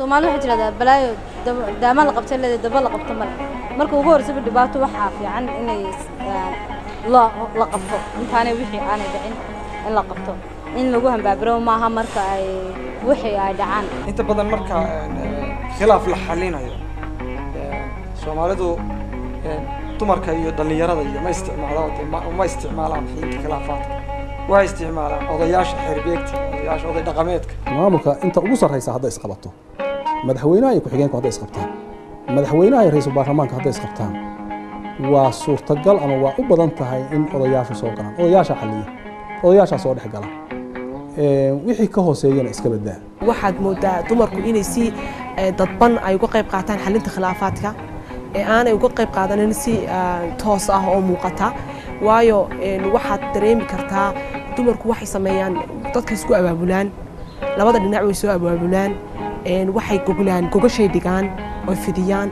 Soomaali waxa jirada balaayo daama la qabtay leedahay daba la qabto marka ugu horeysa dhibaato waxa fiican inay la qabto intaanay wixii aanay dhicin in la qabto in lagu hanbaabiro maaha marka ay wixii ay dhacaan inta badan marka khilaaf la xalinayo Soomaalidu dumarka iyo dhalinyarada iyo ma isticmaalaan xalinta khilaafaadka waa isticmaalaan odayaasha xirbeegta odayaasha oday dhaqameedka maamulka inta ugu sarreysa hadda isqabato madaxweynaha iyo ku-xigeenku hadda isqabtaan madaxweynaha iyo ra'iisul baarlamaanka hadda isqabtaan waa suurtagal ama waa u badan tahay in odayaasha soo galaan odayaasha xalliya odayaasha soo dhex gala wixii ka hooseeyana iska badaa waxaad moodaa dumarku inay si dadban ay uga qayb qaataan xalinta khilaafaadka aanay uga qayb qaadanin si toos ah oo muuqata waayo waxaad dareemi kartaa dumarku waxay sameeyaan dadka isku abaabulaan labada dhinac way soo abaabulaan waxay gogashay dhigaan oo fidiyaan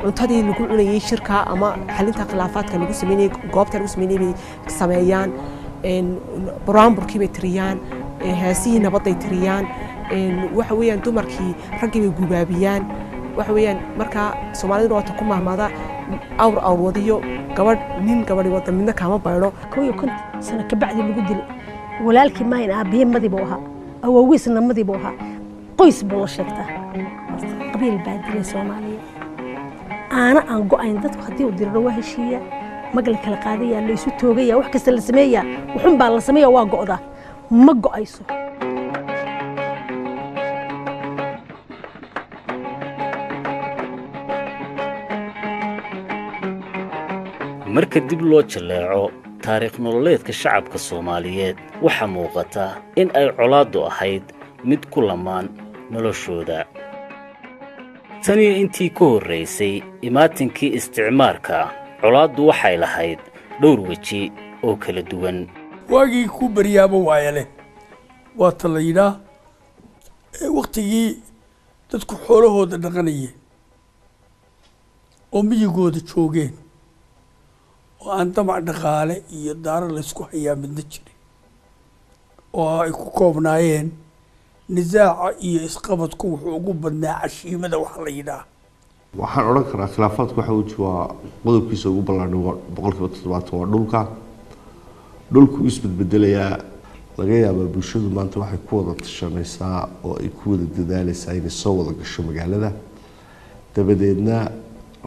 cuntadii lagu cunayay shirka ama xalinta khilaafaadka lagu sameeyay goobta lagu sameeyay sameeyaan baraamburkii bay tiriyaan heesihii nabaday tiriyaan waxa weeyaan dumarkii raggii bay gubaabiyaan waxa weeyaan marka Soomaalidu waa ku mahmaada awr wadiyo nin gabadhi wada midna kama bayro kooyo kun sana ka bacdi lagu dilay walaalkii ma in aabiye madibo aha awoowisna madibo aha qoys buu sheegtaa qabiil baadilay Soomaaliya aan go'ayn dadku hadii uu dirro waa heshiiya magal kala qaadaya la isu toogaya wax kasta la sameeyaa wuxun baa la sameeyaa waa go'da ma go'ayso marka dib loo jaleeco taariikh nololeedka shacabka Soomaaliyeed waxa muuqata in ay colaadu ahayd mid ku lamaan noloshooda tani intii ka horeysay imaatinkii isticmaalka colaadu waxay lahayd dhowr waji oo kala duwan waagii ku bariyaabo waayale waa talayda waqtigii dadku xoolahooda dhaqanayeen oo miyigooda joogeen oo aan damac dhaqaale iyo daaro la isku hayaa midna jirin oo ay ku koobnaayeen nizaaca iyo isqabadku wuxuu ugu badnaa cashiimada waxa la yidhaah waxaan oran karaa khilaafaadku waxa uu jiraa qodobkiisa ugu ballaaran 70% waa dhulku isbedbedelayaa laga yaabaa bulshadu maanta waxay ku wada tashanaysaa oo ay ku wada dadaalaysaa inay soo wada gasho magaalada dabadeedna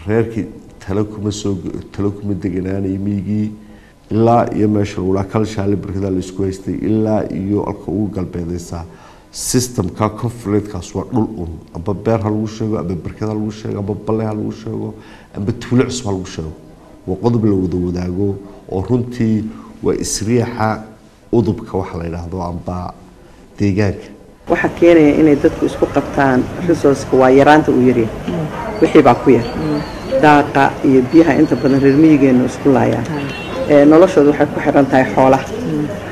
reerkii talo kuma deganaanay miigii ilaa iyo meesha ula kalshaale barkada la isku haystay ilaa iyo alka ugu galbeedaysa systemka conflictkaas waa dhul aba beer ha lagu sheego aba barkada lagu sheego aba balle ha lagu sheego aba tuulo cusub ha lagu sheego waa qodob la wada wadaago oo runtii waa isriixa udubka waxa la yiraahdo amba deegaanka waxa keenaya inay dadku isku qabtaan resource-ka waa yaraanta u yari wixii baa ku yar daaqa iyo biyaha inta badan reer miyigeena isku laayaan noloshoodu waxay ku xiran tahay xoolaha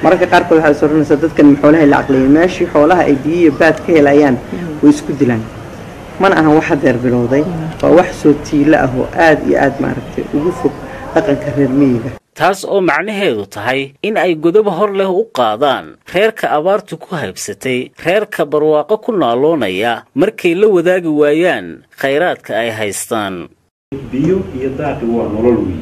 mararka qaarkood waxay soo runaysaa dadkan xoolaha la aqliyay meeshii xoolaha ay biyo baad ka helayaan way isku dilaan mana aha wax deer bilowday waa wax soo tiila ah oo aad iyo aad maaragtay ugu fog dhaqanka reer miyiga taas oo macnaheedu tahay in ay godob hor leh u qaadaan reerka abaartu ku haybsatay reerka barwaaqo ku naaloonaya markay la wadaagi waayaan khayraadka ay haystaan biyo iyo daaqi waa nolol weyn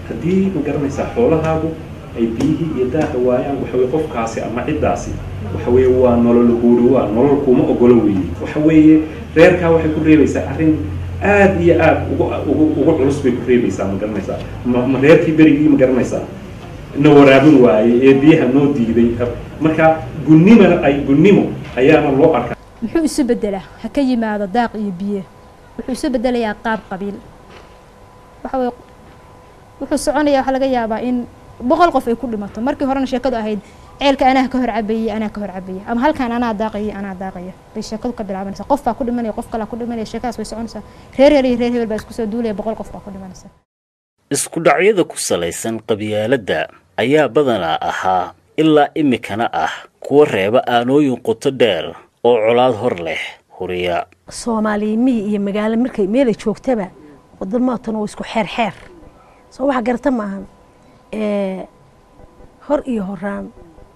hadii ma garanaysaa xoolahaagu ay biyo iyo daaqi waayaan waxa way qofkaasi ama cidaasi waxa way waa nolol guuri waa nolol kuma ogolo weyn waxa way reerka waxay ku reebaysaa arrin aad iyo aad ugu culus bay ku reebaysaa ma garanaysaa ma reerkii berigii ma garanaysaa na waraabin waaye ee biyaha noo diiday marka gunnimo ayaana loo arkaa muxuu isu bedelaa ha ka yimaado daaq iyo biyo wuxuu isu bedelayaa qaab qabiil wuxuu soconayaa waxa laga yaabaa in 100 qof ay ku dhimato markii horena sheekadu ahayd ceelka anaa ka hor cabayay ama halkaan anaa daaqaya bay sheekadu ka bilaabanaysaa qof baa ku dhimanaya qof kale ku dhimanaya sheekadaas way soconaysaa reer hebel baa isku soo duulaya 100 qof baa ku dhimanaysa isku dhacyada ku salaysan qabyaaladda ayaa badanaa ahaa ilaa imikana ah kuwa reeba aanooyin qoto dheer oo colaad hor leh huriya Soomaaliyeemi iyo magaalo markay meel joogtaba wadamaatan oo isku xeer soo wax garta maahan hor iyo horaan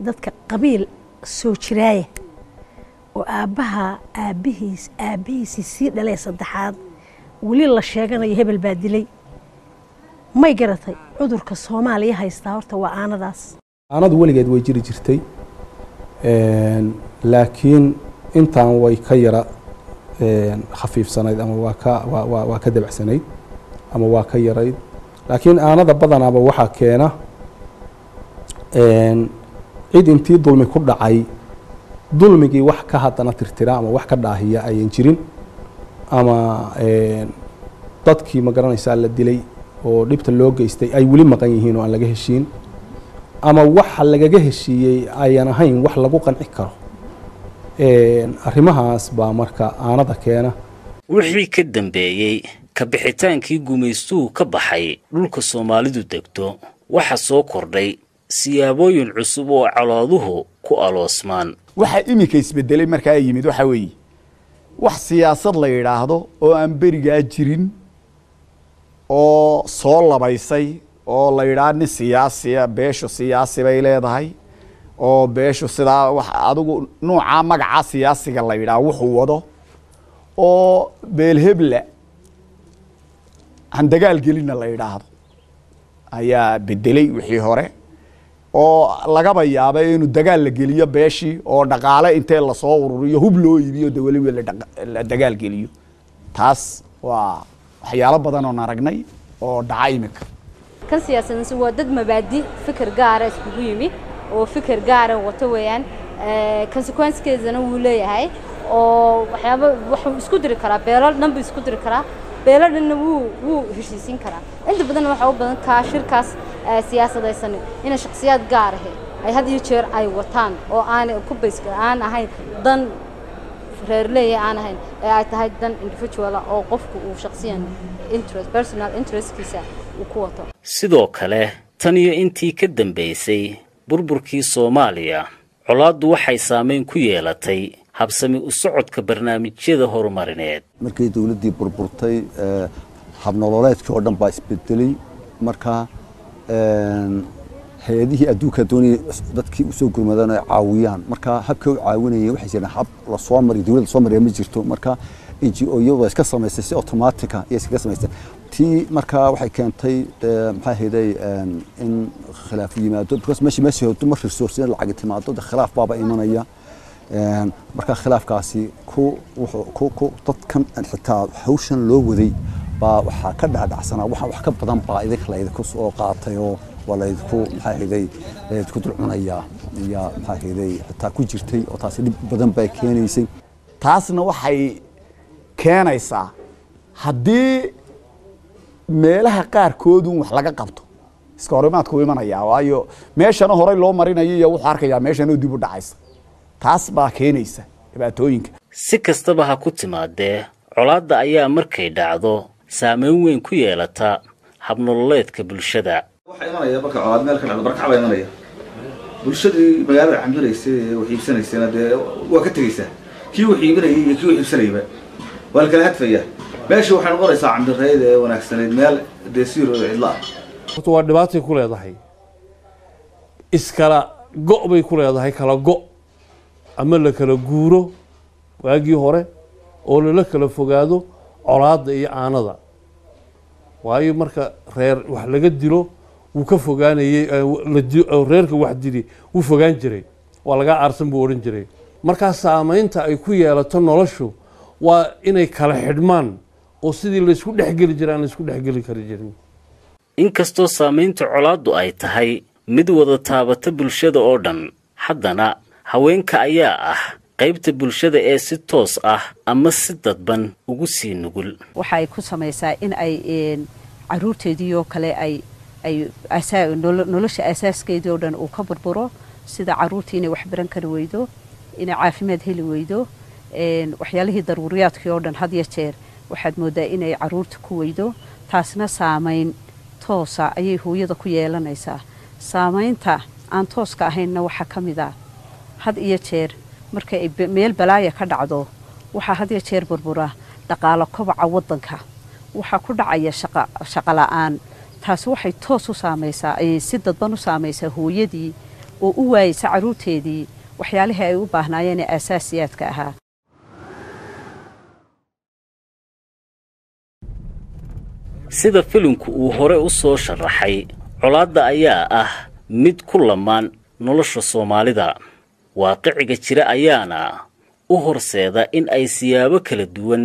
dadka qabiil soo jiraaya oo aabbihiisi sii dhalay saddexaad weli la sheeganayo hebel baa dilay may garatay cudurka Soomaaliya haystaa horta waa aanadaas aanadu weligeed way jiri jirtay laakiin intaan way ka yara khafiifsanayd ama waa ka dabacsanayd ama waa ka yarayd laakiin aanada badanaaba waxaa keena cid intii dulmi ku dhacay dulmigii wax ka haddana tirtira ama wax ka dhaahiya ayan jirin ama dadkii ma garanaysaa la dilay oo dhibta loo geystay ay weli maqan yihiin oo aan laga heshiin ama waxa lagaga heshiiyey ayan ahayn wax lagu qanci karo arrimahaas baa marka aanada keena wixii ka dambeeyey ka bixitaankii gumaystuhu ka baxay dhulka Soomaalidu degto waxa soo kordhay siyaabooyin cusub oo calaaduhu ku aloosmaan waxa imika isbedelay marka ay yimid waxa weeye wax siyaasad la yiraahdo oo aan beriga jirin oo soo labaysay oo la yiraahdo siyaasiya beesho siyaasi bay leedahay oo beesho sida wax adigu nooca magaca siyaasiga la yiraahdo wuxuu wado oo beelhebla aan dagaal gelina la yiraahdo ayaa bedelay wixii hore oo laga yaabay inuu dagaal la geliyo beeshii oo dhaqaale intee la soo ururiyo hub loo iibiyo dawladda la dagaal geliyo taas waa waxyaalo badan oo aragnay oo dhacay imika kan siyaasadda waa dad mabaadi fikir gaar ah isku yimi oo fikir gaar ah wato weeyaan consequences-keedana wuu leeyahay oo waxyaabo wuxuu isku diri karaa beelal dhanba isku diri karaa beeladana wuu heshiisin karaa inta badan waxa u badan ka shirkaas siyaasadaysan in shakhsiyaad gaar ah ay had iyo jeer ay wataan oo aan ku bayska aan ahayn dan reer leeyahay aan ahayn ay tahay dan individual oo qofku uu shakhsiyan interest personal interest-kiisa uu ku wato sidoo kale tan iyo intii ka dambeysay burburkii Soomaaliya colaaddu waxay saameyn ku yeelatay habsami u socodka barnaamijyada horumarineed markii dawladdii burburtay habnololeedkii oo dhan baa isbedelay marka hay'adihii adduunka doonayay dadkii u soo gurmadaan ay caawiyaan marka habka u caawinayay waxay jiraan hab la soo maray dawladda soo maray ma jirto marka NGO-yadu iska samaysay si automatic ah iska samaysay tii marka waxay keentay maxay hayday in khilaaf yimaado because meeshii dumar resource lacag timaado khilaaf baaba imanaya marka khilaafkaasi ku dadkan xitaa hawshan loo waday baa waxa ka dhacsanaa wax ka badan baa idinka la idinku soo qaatay oo wala idinku maxay hayday idinku dulcunaya iyo maxay hayday xitaa ku jirtay oo taasi dib badan bay keenaysay taasna waxay keenaysaa haddii meelaha qaarkood wax laga qabto iska horimaadku imanaya waayo meeshana hore loo marinayo iyo wuxuu arkayaa meeshana dib u dhacaysa taas baa keenaysa dhibaatooyinka si kastaba ha ku timaadee colaadda ayaa markay dhacdo saameyn weyn ku yeelata habnololeedka bulshada waxa imanaya marka colaad meel ka dhacdo barkac baa imanaya bulshadii magaalada cambireysay wax iibsanaysayna dee waa ka tegaysaa kii wax iibinayay iyo kii wax iibsanayba waa la kala hadfaya meesha waxay noqonaysaa cambireed ee wanaagsaneyd meel deesiir oo cidla ah waa dhibaatay ku leedahay iskala go' bay ku leedahay kala go' ama la kala guuro waagii hore oo la kala fogaado colaadda iyo aanada waayo marka reer wax laga dilo wuu ka fogaanayay reerka wax dili wuu fogaan jiray waa laga aarsan buu oran jiray marka saameynta ay ku yeelato noloshu waa inay kala xidhmaan oo sidii la isku dhaxgali jiraan la isku dhaxgali kari jirin inkastoo saameynta colaaddu ay tahay mid wada taabata bulshada oo dhan haddana haweenka ayaa ah qaybta bulshada ee si toos ah ama si dadban ugu sii nugul waxay ku samaysaa in ay caruurteedii oo kale ay nolosha asaaskeedii oo dhan uu ka burburo sida caruurtii inay wax baran kari weydo inay caafimaad heli weydo waxyaalihii daruuriyaadkii oo dhan had iyo jeer waxaad moodaa inay caruurta ku weydo taasna saameyn toosa ayay hooyada ku yeelanaysaa saameynta aan tooska ahaynna waxaa ka mid ah had iyo jeer marka ay meel balaaya ka dhacdo waxaa had iyo jeer burbura dhaqaale kobaca waddanka waxaa ku dhacaya shaqo la'aan taasi waxay toos u saamaysaa ayay si dadban u saamaysaa hooyadii oo u waayeysa caruurteedii waxyaalihii ay u baahnaayeen ee aasaasiyaadka ahaa. sida filimku uu hore u soo sharaxay colaadda ayaa ah mid ku lamaan nolosha Soomaalida waaqiciga jira ayaana u horseeda in ay siyaabo kala duwan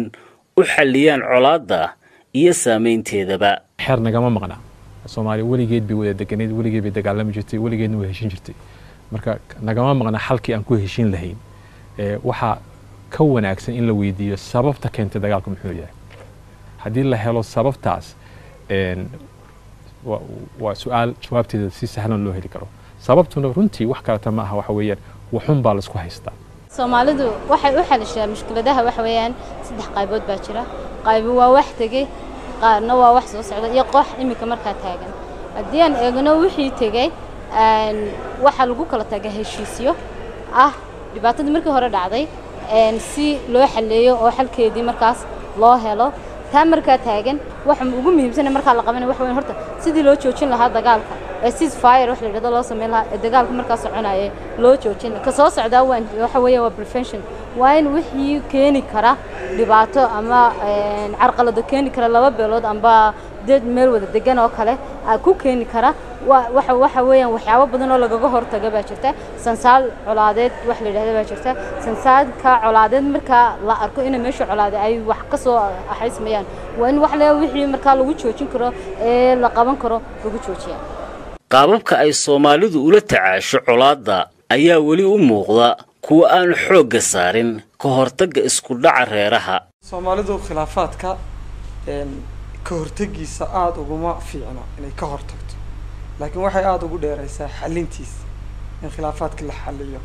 u xalliyaan colaadda iyo saameynteedaba. xeer nagama maqna Soomaali weligeed bay wada deganeed weligeed bay dagaalami jirtay weligeedna way heshin jirtay marka nagama maqna xalkii aan ku heshin lahayn waxa ka wanaagsan in la weydiiyo sababta keentay dagaalku muxuu yahay haddii la helo sababtaas waa su'aal jawaabteeda si sahlan loo heli karo sababtuna runtii wax kale ma aha waxa weeyaan waxun baa la isku haystaa. Soomaalidu waxay u xalishaa mushkiladaha wax weeyaan saddex qaybood baa jira qayb waa wax tagay qaarna waa wax soo socda iyo koox imika markaa taagan haddii aan eegno wixii tagay waxa lagu kala tagay heshiisyo dhibaatada markii hore dhacday si loo xalleeyo oo xalkeedii markaas loo helo taa markaa taagan waxa ugu muhiimsan markaa la qabanayo waxa weyn horta sidii loo joojin lahaa dagaalka ceasefire wax la yiraahdo loo sameyn lahaa dagaalka markaas soconaya loo joojin ka soo socda waxa weeye waa prevention waa in wixii keeni kara dhibaato ama carqalado keeni kara laba beelood amba dad meel wada degan oo kale ku keeni kara waxa weeyaan waxyaabo badan oo lagaga hortaga baa jirta sansaal colaadeed wax la yiraahdo baa jirta sansaalka colaadeed marka la arko in meesha colaade ay wax ka soo axaysmayaan waa in wax la wixii marka lagu joojin karo ee la qaban karo lagu joojiyaa. qaababka ay Soomaalidu ula tacaasho colaadda ayaa weli u muuqda kuwa aan xoogga saarin ka hortagga isku dhaca reeraha. Soomaalidu khilaafaadka ka hortagiisa aad uguma fiicna inay ka hortagto laakiin waxay aad ugu dheeraysaa xalintiisa in khilaafaadka la xalliyo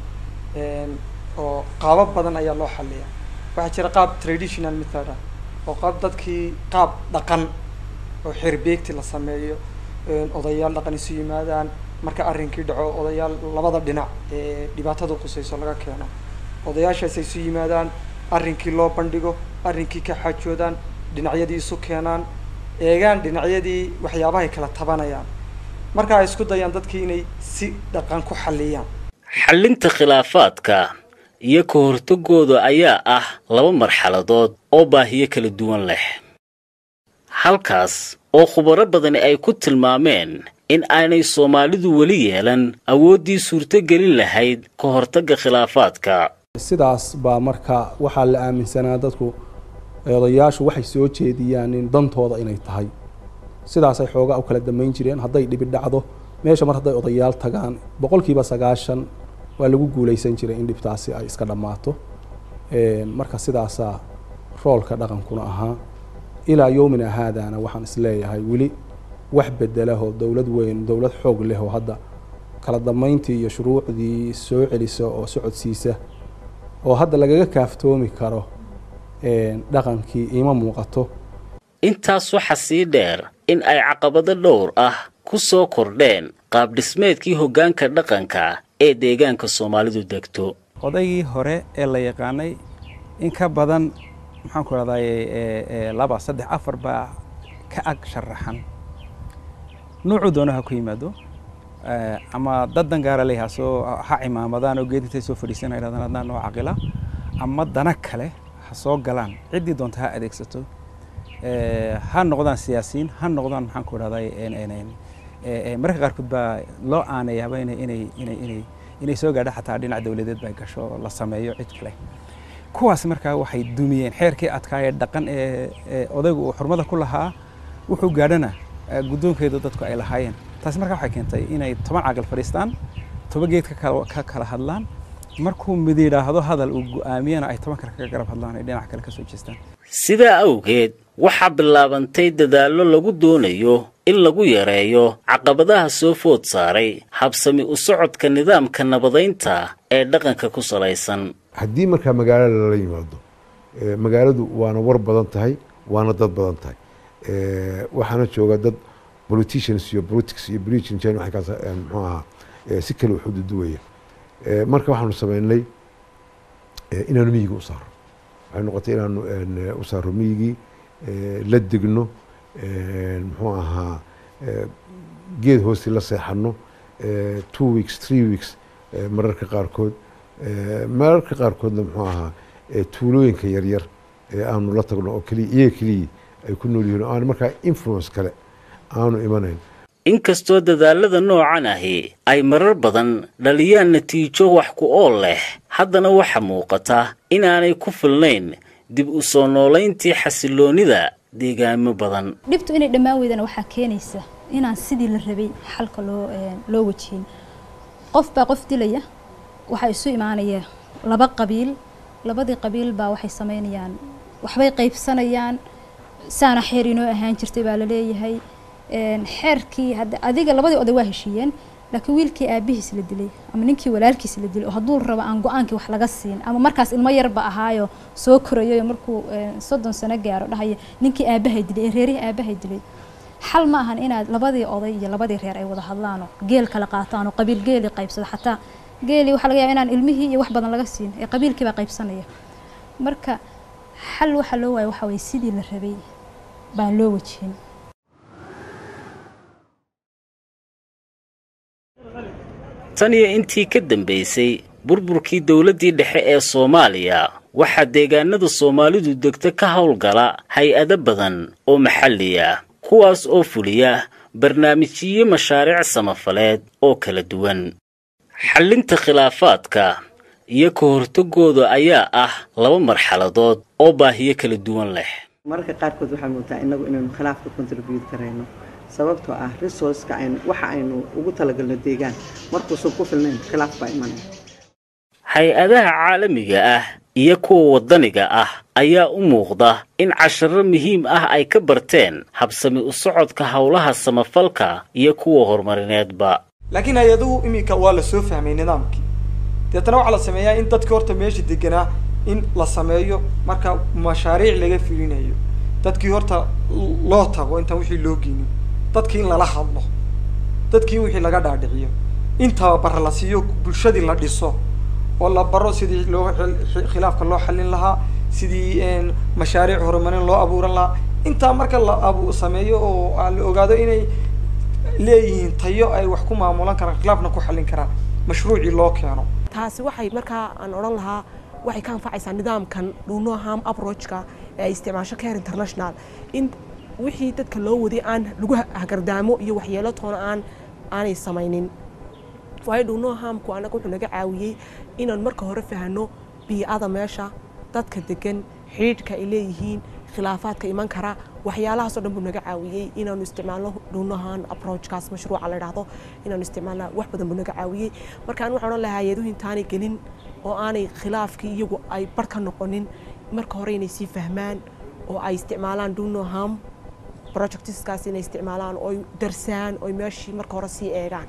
oo qaabab badan ayaa loo xalliyaa waxaa jira qaab traditional method oo qaab dhaqan oo xirbeegti la sameeyo odayaal dhaqan isu yimaadaan marka arrinkii dhaco odayaal labada dhinac ee dhibaatada qusayso laga keeno odayaashaas isu yimaadaan arrinkii loo bandhigo arrinkii ka xaajoodaan dhinacyadii isu keenaan eegaan dhinacyadii waxyaabaha kala tabanayaan marka ay isku dayaan dadkii inay si dhaqan ku xalliyaan. xallinta khilaafaadka iyo ka hortagooda ayaa ah laba marxaladood oo baahiyo kala duwan leh halkaas oo khubaro badan ay ku tilmaameen in aanay Soomaalidu weli yeelan awooddii suurtagelin lahayd ka hortagga khilaafaadka. sidaas baa marka waxa la aaminsanaa dadku odayaashu waxay soo jeediyaan in dantooda inay tahay sidaas ay xoogaa u kala damayn jireen hadday dhibi dhacdo meesha mar hadday odayaal tagaan 90% waa lagu guuleysan jiray in dhibtaasi ay iska dhamaato marka sidaas roolka dhaqankuna ahaa ilaa yoomina haadana waxaan isleeyahay weli wax bedelaho dawlad weyn dawlad xoog leh oo hadda kala damayntii iyo shuruucdii soo celiso oo socodsiisa oo hadda lagaga kaaftoomi karo dhaqankii ima muuqato. intaas waxa sii dheer in ay caqabado dhowr ku soo kordheen qaab dhismeedkii hoggaanka dhaqanka ee deegaanka Soomaalidu degto. odaygii hore ee la yaqaanay in ka badan maxaan ku raadayay 2 3 4 baa ka ag sharaxan noocu doonaha ku yimaado ama dad dangaara leeyahay soo ha imaamadaan oo geedintay soo fadhiisanayaan adaan oo aqila ama dana kale ha soo galaan cidii doonta ha adeegsato ha noqdaan siyaasiyiin ha noqdaan maxaan ku raadayay marka qaarkood baa loo aanayaba inay soo gaadho xataa dhinac dawladeed bay gasho la sameeyo cid kale kuwaas markaa waxay dumiyeen xeerkii adkaayay dhaqan ee odaygu uu xurmada ku lahaa wuxuu gaadhana guddoonkeedu dadku ay lahaayeen taas markaa waxay keentay inay 10 caaqil fadhiistaan 10 geed ka kala hadlaan markuu mid yiraahdo hadal uu go'aamiyana ay 10 kale ka garab hadlaan ay dhinac kale ka soo jeestaan. sidaa awgeed waxaa bilaabantay dadaallo lagu doonayo in lagu yareeyo caqabadaha soo food saaray habsami u socodka nidaamka nabadaynta ee dhaqanka ku salaysan. haddii markaa magaalada la yimaado magaaladu waana war badan tahay waana dad badan tahay waxaana jooga dad politicians iyo politics iyo preaching chain waxa kaas muxuu ahaa si kale u xuduuduwaya marka waxaanu sameynay inaanu miyiga u saaro waxay noqotay inaanu u saaro miyigii la degno muxuu ahaa geed hoosti la seexano 2 weeks 3 weeks mararka qaarkood mararka qaarkoodna muxuu ahaa tuulooyinka yaryar ee aanu la tagno oo keliya iyaga keliya ay ku nool yihiin oo aan markaa influence kale aanu imanayn inkastoo dadaalada noocan ahi ay marar badan dhaliyaan natiijo wax ku ool leh haddana waxa muuqata inaanay ku filnayn dib u soo noolayntii xasiloonida deegaamo badan dhibtu inay dhammaan weydana waxaa keenaysa inaan sidii la rabay xalka loo wajihin qof baa qof dilaya waxaa isu imaanaya laba qabiil labadii qabiil baa waxay sameynayaan waxbay qaybsanayaan saana xeer inoo ahaan jirtay baa la leeyahay xeerkii adiga labadii oday waa heshiiyeen laakiin wiilkii aabihiis la dilay ama ninkii walaalkiis la dilay oo hadduu rabo aan go-aankii wax laga siin ama markaas ilmo yarba ahaayo soo korayo markuu 30 sano gaaro dhahaya ninkii aabahay dilay reerihii aabahay dilay xal ma ahan inaad labadii oday iyo labadii reer ay wada hadlaano geel kala qaataan oo qabiil geeli qaybsado xataa geeli waxa laga yaabaa inaan ilmihii iyo wax badan laga siin ee qabiilkii baa qaybsanaya marka xal waxa loo waayo waxa way sidii la rabay baan loo wajihin tan iyo intii ka dambaysay burburkii dawladdii dhexe ee Soomaaliya waxaa deegaanada Soomaalidu degta ka howlgala hay-ado badan oo maxalli ah kuwaas oo fuliya barnaamijyo mashaariic samafaleed oo kala duwan xallinta khilaafaadka iyo ka hortagooda ayaa ah laba marxaladood oo baahiyo kala duwan leh marka qaarkood waxaa muuqdaa inagu inaynu khilaafka contribute karayno sababtoo ah resource-ka waxa aynu ugu talagalno deegaan markuusan ku filnayn khilaaf baa imanaya hay-adaha caalamiga ah iyo kuwa wadaniga ah ayaa u muuqda in casharro muhiim ah ay ka barteen habsami u socodka howlaha samafalka iyo kuwa horumarineedba laakiin hay-aduhu iminka waa la soo fahmay nidaamkii deetana waxaa la sameeyaa in dadka horta meesha deganaa in la sameeyo marka mashaariic laga fulinayo dadkii horta loo tago intaan wixii loo geynin dadkii in lala hadlo dadkii wixii laga dhaadhiciyo inta bar la siiyo bulshadii la dhiso oo la baro sidii loo khilaafka loo xallin lahaa sidii mashaariic horumarin loo abuuran lahaa inta marka la sameeyo oo aan la ogaado inay leeyihiin tayo ay wax ku maamulan karaan khilaafna ku xallin karaan mashruuci loo keeno taasi waxay markaa aan oran lahaa waxay ka anfacaysaa nidaamkan dhuunoham approachka ee isticmaasho care international in wixii dadka loo waday aan lagu hagardaamo iyo waxyeelo toona aanay samaynin waayo dhuunohamku anaga wuxuu naga caawiyey inaan marka hore fahano biicada meesha dadka degan xidhiidhka ay leeyihiin khilaafaadka iman kara waxyaalahaas oo dhan buu naga caawiyey inaanu isticmaalno dhuunohan approachkaas mashruuca la yidhaahdo inaanu isticmaalna wax badan buu naga caawiyey markaan waxaan odhan lahaa hay-aduhu intaanay gelin oo aanay khilaafkii iyagu ay bar ka noqonin marka hore inay sii fahmaan oo ay isticmaalaan dhuunoham projectiskaas inay isticmaalaan oo darsaan oo meeshii marka hore sii eegaan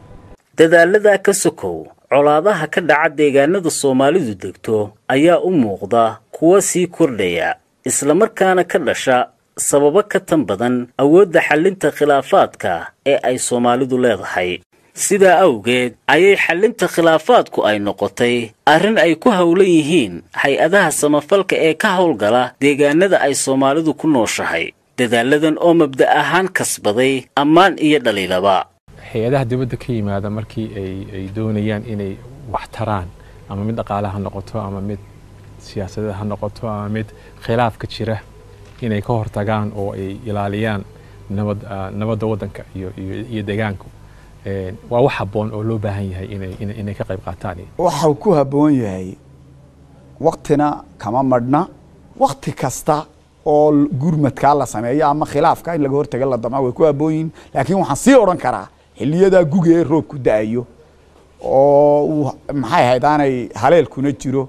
dadaalada ka sokow colaadaha ka dhaca deegaanada Soomaalidu degto ayaa u muuqda kuwa sii kordhaya isla markaana ka dhasha sababo ka tan badan awoodda xallinta khilaafaadka ee ay Soomaalidu leedahay sidaa awgeed ayay xallinta khilaafaadku ay noqotay arrin ay ku hawlan yihiin hay-adaha samafalka ee ka howlgala deegaanada ay Soomaalidu ku nooshahay dadaaladan oo mabda ahaan kasbaday ammaan iyo dhaliilaba hay-adaha dibadda ka yimaada markii ay doonayaan inay wax taraan ama mid dhaqaale ha noqoto ama mid siyaasadeed ha noqoto ama mid khilaafka jira inay ka hortagaan oo ay ilaaliyaan nabadda waddanka iyo deegaanku waa wax habboon oo loo baahan yahay inay ka qayb qaataan waxau ku habboon yahay waqtina kama madhna waqti kasta oo gurmadkaa la sameeyo ama khilaafka in laga hortaga la dama way ku habboon yihiin laakiin waxaan sii odhan karaa xilliyadaa guga ee roobku da-ayo oo maxay ahayd aanay haleelkuna jiro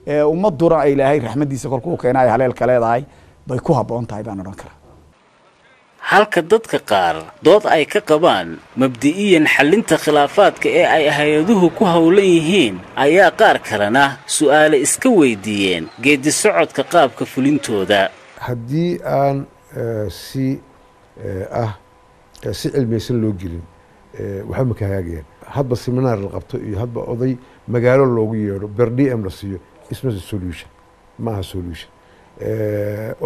ee ummaduna ay ilaahay raxmadiisa kolkuu keena ay haleelka leedahay bay ku habboon tahay baan odhan karaa halka dadka qaar dood ay ka qabaan mabdi'iyan xallinta khilaafaadka ee ay hay-aduhu ku howlan yihiin ayaa qaar kalena su'aale iska weydiiyeen geedi socodka qaabka fulintooda haddii aan si cilmiyeysan loo gelin waxba ma ka hagaagayaan hadba seminaar la qabto iyo hadba oday magaalo loogu yeedho berdm la siiyo isma solution maaha solution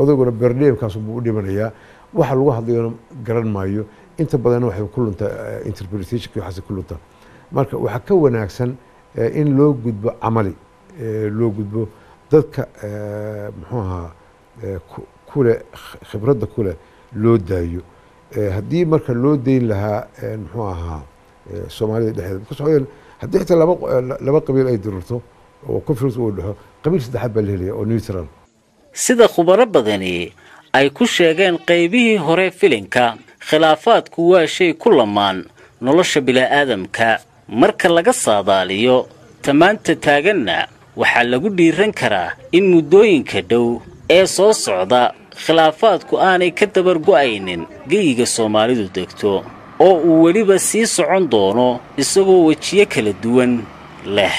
odayguna berdmkaas buu u dhimanayaa waxa lagu hadlayona garan maayo inta badanna waxay ku luntaa interpretationka waxaase ku luntaa marka waxaa ka wanaagsan in loo gudbo camali loo gudbo dadka muxuu ahaa kule khibradda kule loo daayo haddii marka loo dayn lahaa muxuu ahaa soomaalida dhexdeeda because waxaa haddii xitaa laba qabiil ay dirurto oo conference uu dhexo qabiil saddexaad baa la helaya oo neutral sida khubaro badani ay ku sheegeen qaybihii hore filinka khilaafaadku waa shay ku lamaan nolosha bila'aadamka marka laga saadaaliyo tamaanta taaganna waxaa lagu dhiiran karaa in muddooyinka dhow ee soo socda khilaafaadku aanay ka dabar go'aynin geyiga soomaalidu degto oo uu weliba sii socon doono isagoo wejiyo kala duwan leh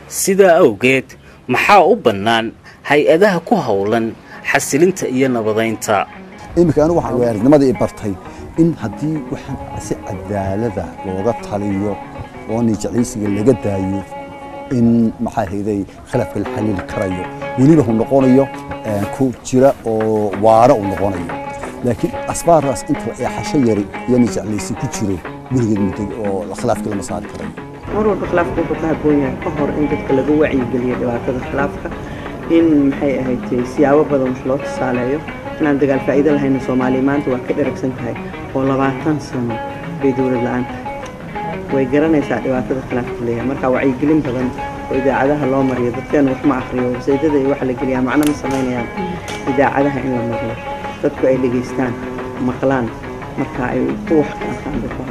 sidaa awgeed maxaa u bannaan hay-adaha ku howlan xasilinta iyo nabadaynta iminka anigu waxaan waaridnimadii i bartay in haddii waxaan si cadaalada looga taliyo oo nijeclaysiga laga daayo in maxaa hayday khilaafka la xalili karayo weliba uu noqonayo ku jira oo waara uu noqonayo laakiin asbaaraas inta ay xasho yari iyo nijeclaysi ku jiro weligeed muddo oo khilaafka lama saari karayo mar walba khilaafku wuxuu ka habboon yahay ka hor in dadka laga wacyigeliyo dhibaatada khilaafka in maxay ahayd siyaabo badan wax loo tusaaleeyo inaan dagaal faa'iido lahayna soomaaliya maanta waa ka dheragsan tahay oo 20 sano bay dowlad la'aan tahay way garanaysaa dhibaatada khilaafka leeyahay marka wacyigelin badan oo idaacadaha loo mariyo dadkeena wax ma akhriyo websaydyada ay wax la geliyaa macno ma samaynayaan idaacadaha in la mariyo dadku ay dhegaystaan maqlaan marka ay ku wax ka arkaan dadka